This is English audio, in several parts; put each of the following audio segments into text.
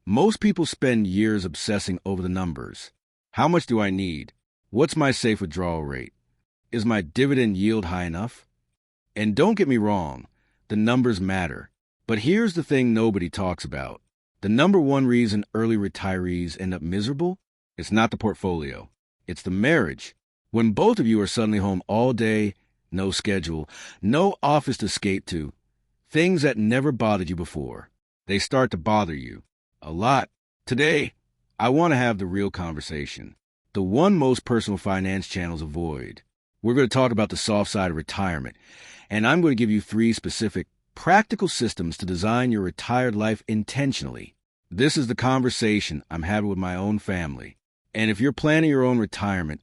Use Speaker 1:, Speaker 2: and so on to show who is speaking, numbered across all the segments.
Speaker 1: Most people spend years obsessing over the numbers. How much do I need? What's my safe withdrawal rate? Is my dividend yield high enough? And don't get me wrong, the numbers matter. But here's the thing nobody talks about. The number one reason early retirees end up miserable? It's not the portfolio. It's the marriage. When both of you are suddenly home all day, no schedule, no office to escape to, things that never bothered you before, they start to bother you. A lot. Today, I want to have the real conversation. The one most personal finance channels avoid. We're going to talk about the soft side of retirement, and I'm going to give you 3 specific, practical systems to design your retired life intentionally. This is the conversation I'm having with my own family. And if you're planning your own retirement,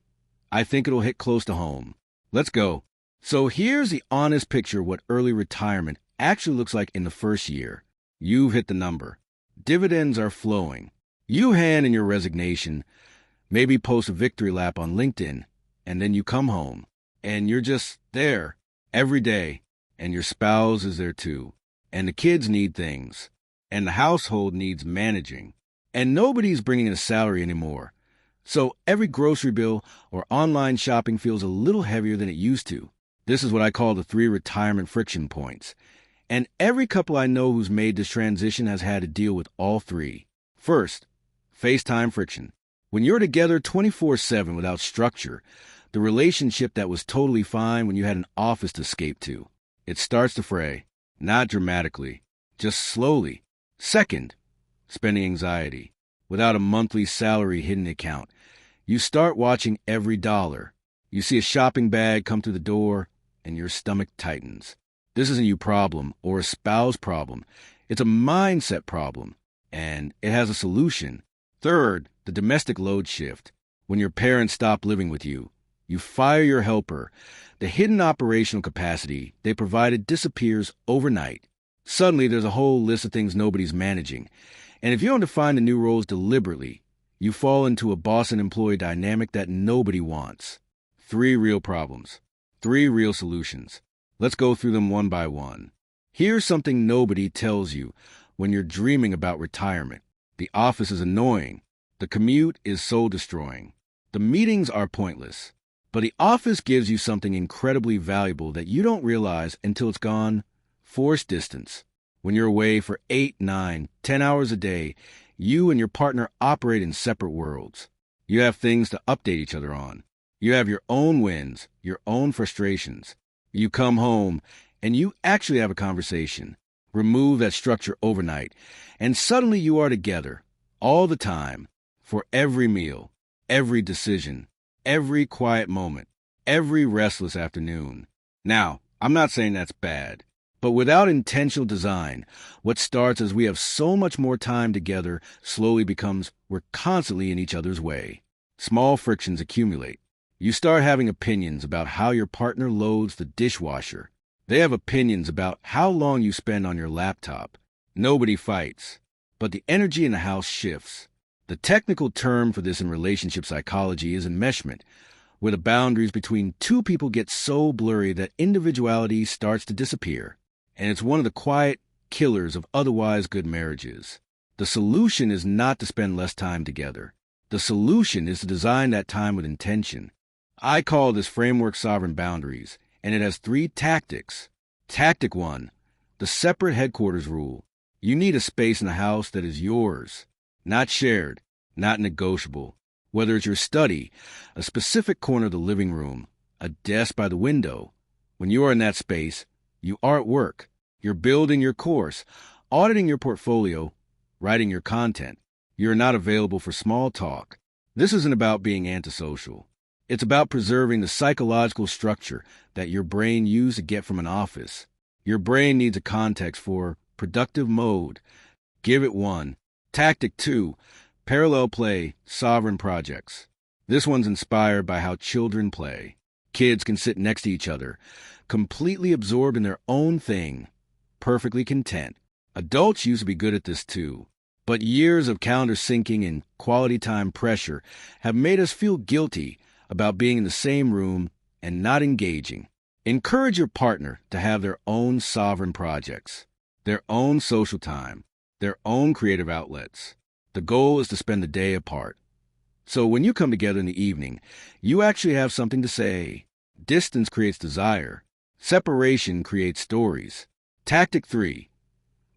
Speaker 1: I think it'll hit close to home. Let's go. So here's the honest picture of what early retirement actually looks like in the first year. You've hit the number. Dividends are flowing. You hand in your resignation, maybe post a victory lap on LinkedIn, and then you come home, and you're just there every day, and your spouse is there too, and the kids need things, and the household needs managing, and nobody's bringing in a salary anymore. So every grocery bill or online shopping feels a little heavier than it used to. This is what I call the 3 retirement friction points. And every couple I know who's made this transition has had to deal with all 3. First, Facetime friction. When you're together 24/7 without structure, the relationship that was totally fine when you had an office to escape to, it starts to fray. Not dramatically, just slowly. Second, spending anxiety. Without a monthly salary hidden account, you start watching every dollar. You see a shopping bag come through the door, and your stomach tightens. This isn't you problem or a spouse problem. It's a mindset problem, and it has a solution. Third, the domestic load shift. When your parents stop living with you, you fire your helper. The hidden operational capacity they provided disappears overnight. Suddenly, there's a whole list of things nobody's managing. And if you don't define the new roles deliberately, you fall into a boss and employee dynamic that nobody wants. 3 real problems. 3 real solutions. Let's go through them one by one. Here's something nobody tells you when you're dreaming about retirement. The office is annoying. The commute is soul-destroying. The meetings are pointless. But the office gives you something incredibly valuable that you don't realize until it's gone. Forced distance. When you're away for 8, 9, 10 hours a day, you and your partner operate in separate worlds. You have things to update each other on. You have your own wins, your own frustrations. You come home, and you actually have a conversation. Remove that structure overnight, and suddenly you are together, all the time, for every meal, every decision, every quiet moment, every restless afternoon. Now, I'm not saying that's bad, but without intentional design, what starts as we have so much more time together slowly becomes we're constantly in each other's way. Small frictions accumulate. You start having opinions about how your partner loads the dishwasher. They have opinions about how long you spend on your laptop. Nobody fights, but the energy in the house shifts. The technical term for this in relationship psychology is enmeshment, where the boundaries between 2 people get so blurry that individuality starts to disappear. And it's one of the quiet killers of otherwise good marriages. The solution is not to spend less time together. The solution is to design that time with intention. I call this framework sovereign boundaries, and it has 3 tactics. Tactic 1, the separate headquarters rule. You need a space in the house that is yours, not shared, not negotiable. Whether it's your study, a specific corner of the living room, a desk by the window. When you are in that space, you are at work. You're building your course, auditing your portfolio, writing your content. You're not available for small talk. This isn't about being antisocial. It's about preserving the psychological structure that your brain used to get from an office. Your brain needs a context for productive mode. Give it 1. Tactic 2, parallel play, sovereign projects. This one's inspired by how children play. Kids can sit next to each other, completely absorbed in their own thing, perfectly content. Adults used to be good at this too. But years of calendar syncing and quality time pressure have made us feel guilty about being in the same room and not engaging. Encourage your partner to have their own sovereign projects, their own social time, their own creative outlets. The goal is to spend the day apart. So when you come together in the evening, you actually have something to say. Distance creates desire. Separation creates stories. Tactic 3,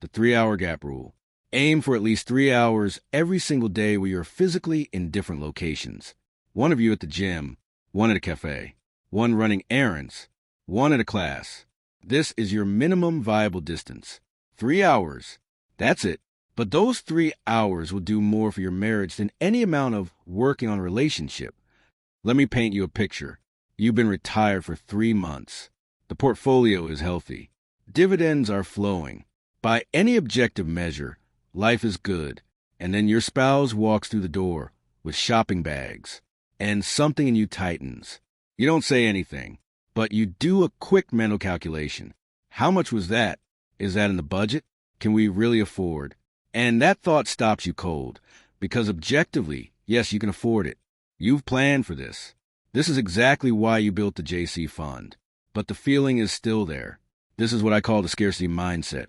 Speaker 1: the 3-hour gap rule. Aim for at least 3 hours every single day where you're physically in different locations. One of you at the gym, one at a cafe, one running errands, one at a class. This is your minimum viable distance. 3 hours. That's it. But those 3 hours will do more for your marriage than any amount of working on a relationship. Let me paint you a picture. You've been retired for 3 months. The portfolio is healthy. Dividends are flowing. By any objective measure, life is good. And then your spouse walks through the door with shopping bags, and something in you tightens. You don't say anything, but you do a quick mental calculation. How much was that? Is that in the budget? Can we really afford? And that thought stops you cold, because objectively, yes, you can afford it. You've planned for this. This is exactly why you built the JC fund. But the feeling is still there. This is what I call the scarcity mindset.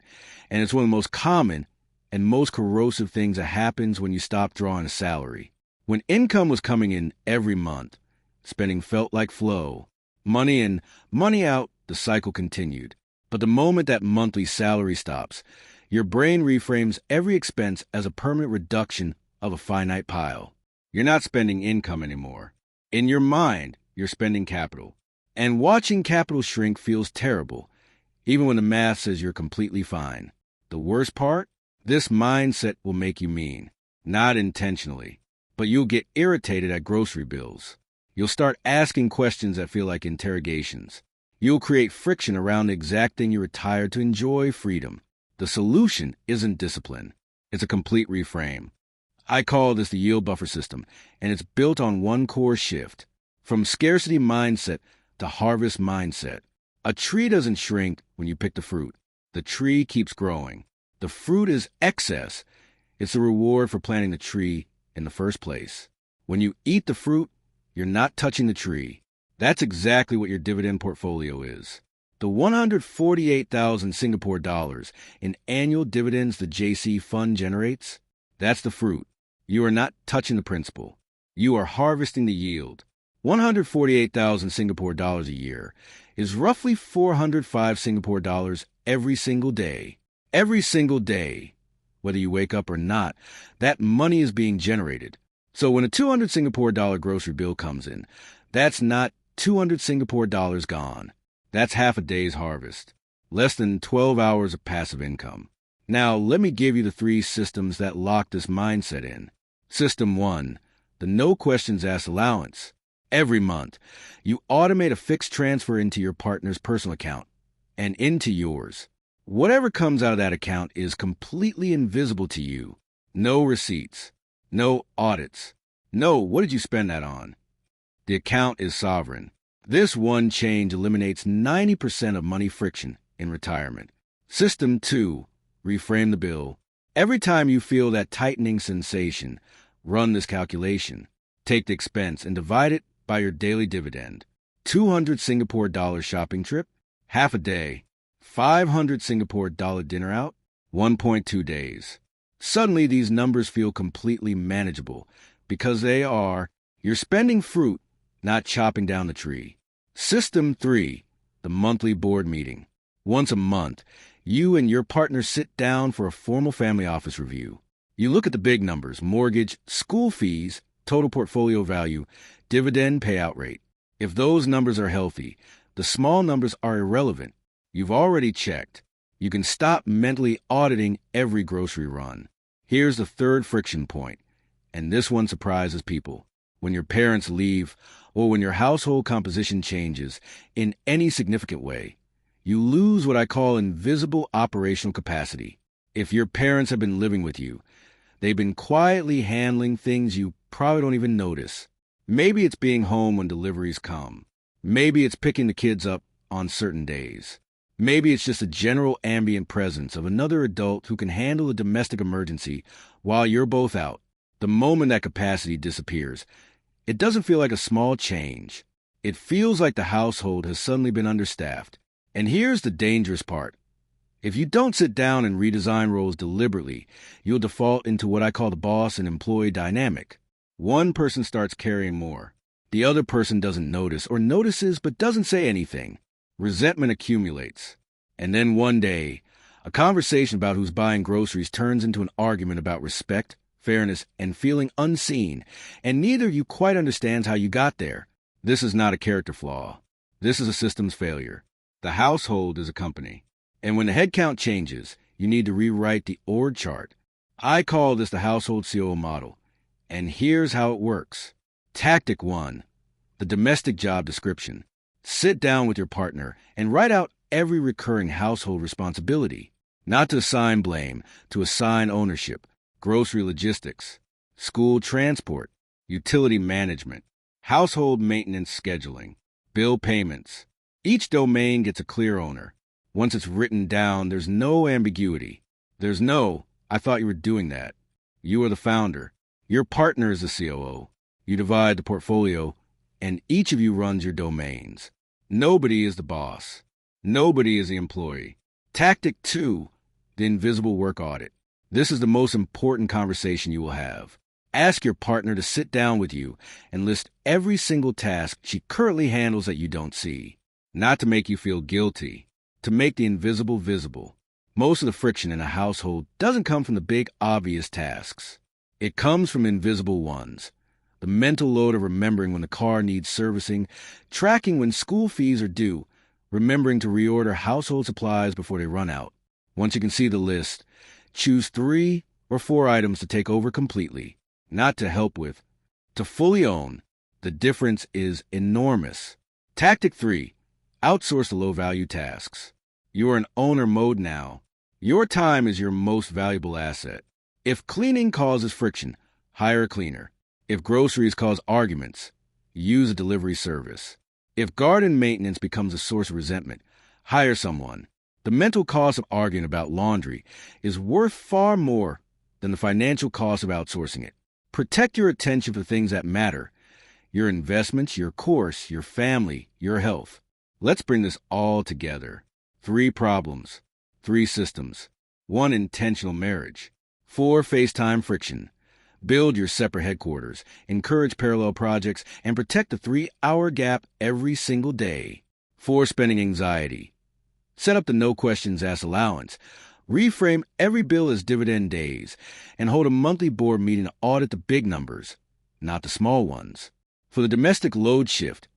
Speaker 1: And it's one of the most common and most corrosive things that happens when you stop drawing a salary. When income was coming in every month, spending felt like flow. Money in, money out, the cycle continued. But the moment that monthly salary stops, your brain reframes every expense as a permanent reduction of a finite pile. You're not spending income anymore. In your mind, you're spending capital. And watching capital shrink feels terrible, even when the math says you're completely fine. The worst part? This mindset will make you mean. Not intentionally, but you'll get irritated at grocery bills. You'll start asking questions that feel like interrogations. You'll create friction around the exact thing you retired to enjoy: freedom. The solution isn't discipline. It's a complete reframe. I call this the yield buffer system, and it's built on one core shift. From scarcity mindset to harvest mindset. A tree doesn't shrink when you pick the fruit. The tree keeps growing. The fruit is excess. It's the reward for planting the tree in the first place. When you eat the fruit, you're not touching the tree. That's exactly what your dividend portfolio is. The 148,000 Singapore dollars in annual dividends the JC fund generates, that's the fruit. You are not touching the principal. You are harvesting the yield. 148,000 Singapore dollars a year is roughly 405 Singapore dollars every single day. Every single day, whether you wake up or not, that money is being generated. So when a 200 Singapore dollar grocery bill comes in, that's not 200 Singapore dollars gone. That's half a day's harvest. Less than 12 hours of passive income. Now, let me give you the 3 systems that lock this mindset in. System 1, the no questions asked allowance. Every month, you automate a fixed transfer into your partner's personal account and into yours. Whatever comes out of that account is completely invisible to you. No receipts. No audits. No, what did you spend that on? The account is sovereign. This one change eliminates 90% of money friction in retirement. System 2, reframe the bill. Every time you feel that tightening sensation, run this calculation. Take the expense and divide it by your daily dividend. 200 Singapore dollar shopping trip, half a day. 500 Singapore dollar dinner out, 1.2 days. Suddenly, these numbers feel completely manageable because you're spending fruit, not chopping down the tree. System 3, the monthly board meeting. Once a month, you and your partner sit down for a formal family office review. You look at the big numbers: mortgage, school fees, total portfolio value, dividend payout rate. If those numbers are healthy, the small numbers are irrelevant. You've already checked. You can stop mentally auditing every grocery run. Here's the 3rd friction point, and this one surprises people. When your parents leave, or when your household composition changes in any significant way, you lose what I call invisible operational capacity. If your parents have been living with you, they've been quietly handling things you probably don't even notice. Maybe it's being home when deliveries come. Maybe it's picking the kids up on certain days. Maybe it's just a general ambient presence of another adult who can handle a domestic emergency while you're both out. The moment that capacity disappears, it doesn't feel like a small change. It feels like the household has suddenly been understaffed. And here's the dangerous part. If you don't sit down and redesign roles deliberately, you'll default into what I call the boss and employee dynamic. One person starts carrying more. The other person doesn't notice, or notices but doesn't say anything. Resentment accumulates. And then one day, a conversation about who's buying groceries turns into an argument about respect, fairness, and feeling unseen, and neither of you quite understands how you got there. This is not a character flaw. This is a systems failure. The household is a company. And when the headcount changes, you need to rewrite the org chart. I call this the household COO model. And here's how it works. Tactic 1, the domestic job description. Sit down with your partner and write out every recurring household responsibility. Not to assign blame, to assign ownership. Grocery logistics, school transport, utility management, household maintenance scheduling, bill payments. Each domain gets a clear owner. Once it's written down, there's no ambiguity. There's no, I thought you were doing that. You are the founder. Your partner is the COO. You divide the portfolio, and each of you runs your domains. Nobody is the boss. Nobody is the employee. Tactic 2, the invisible work audit. This is the most important conversation you will have. Ask your partner to sit down with you and list every single task she currently handles that you don't see. Not to make you feel guilty, to make the invisible visible. Most of the friction in a household doesn't come from the big, obvious tasks. It comes from invisible ones. The mental load of remembering when the car needs servicing, tracking when school fees are due, remembering to reorder household supplies before they run out. Once you can see the list, choose 3 or 4 items to take over completely, not to help with, to fully own. The difference is enormous. Tactic 3, outsource the low-value tasks. You are in owner mode now. Your time is your most valuable asset. If cleaning causes friction, hire a cleaner. If groceries cause arguments, use a delivery service. If garden maintenance becomes a source of resentment, hire someone. The mental cost of arguing about laundry is worth far more than the financial cost of outsourcing it. Protect your attention for things that matter. Your investments, your course, your family, your health. Let's bring this all together. 3 problems, 3 systems, 1 intentional marriage, 4 Facetime friction. Build your separate headquarters, encourage parallel projects, and protect the 3-hour gap every single day. 4 spending anxiety. Set up the no questions asked allowance. Reframe every bill as dividend days, and hold a monthly board meeting to audit the big numbers, not the small ones. For the domestic load shift,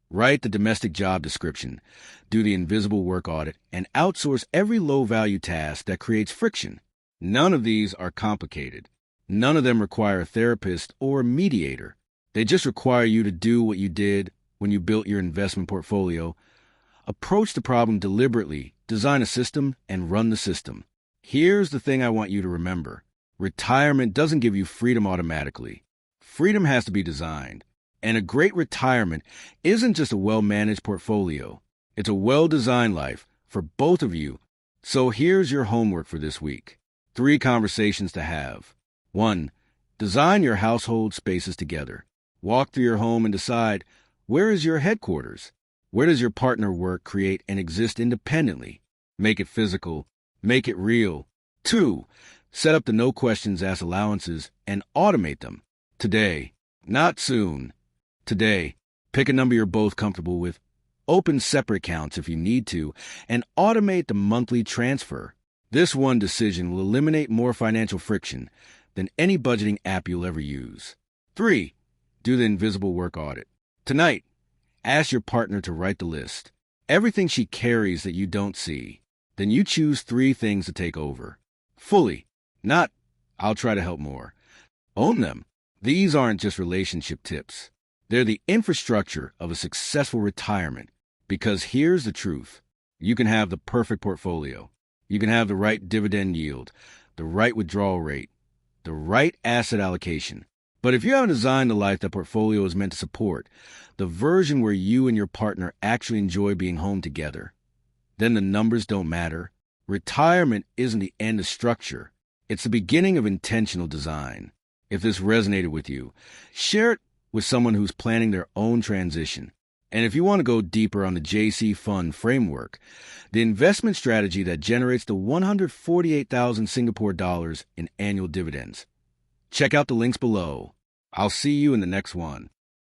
Speaker 1: write the domestic job description, do the invisible work audit, and outsource every low-value task that creates friction. None of these are complicated. None of them require a therapist or a mediator. They just require you to do what you did when you built your investment portfolio. Approach the problem deliberately, design a system, and run the system. Here's the thing I want you to remember. Retirement doesn't give you freedom automatically. Freedom has to be designed. And a great retirement isn't just a well-managed portfolio. It's a well-designed life for both of you. So here's your homework for this week. 3 conversations to have. 1. Design your household spaces together. Walk through your home and decide, where is your headquarters? Where does your partner work, create, and exist independently? Make it physical. Make it real. 2. Set up the no questions asked allowances and automate them. Today, not soon. Today, pick a number you're both comfortable with. Open separate accounts if you need to, and automate the monthly transfer. This one decision will eliminate more financial friction than any budgeting app you'll ever use. 3. Do the invisible work audit. Tonight, ask your partner to write the list. Everything she carries that you don't see. Then you choose 3 things to take over. Fully. Not, I'll try to help more. Own them. These aren't just relationship tips. They're the infrastructure of a successful retirement. Because here's the truth. You can have the perfect portfolio. You can have the right dividend yield, the right withdrawal rate, the right asset allocation. But if you haven't designed the life that portfolio is meant to support, the version where you and your partner actually enjoy being home together, then the numbers don't matter. Retirement isn't the end of structure. It's the beginning of intentional design. If this resonated with you, share it with someone who's planning their own transition. And if you want to go deeper on the JC Fund framework, the investment strategy that generates the 148,000 Singapore dollars in annual dividends. Check out the links below. I'll see you in the next one.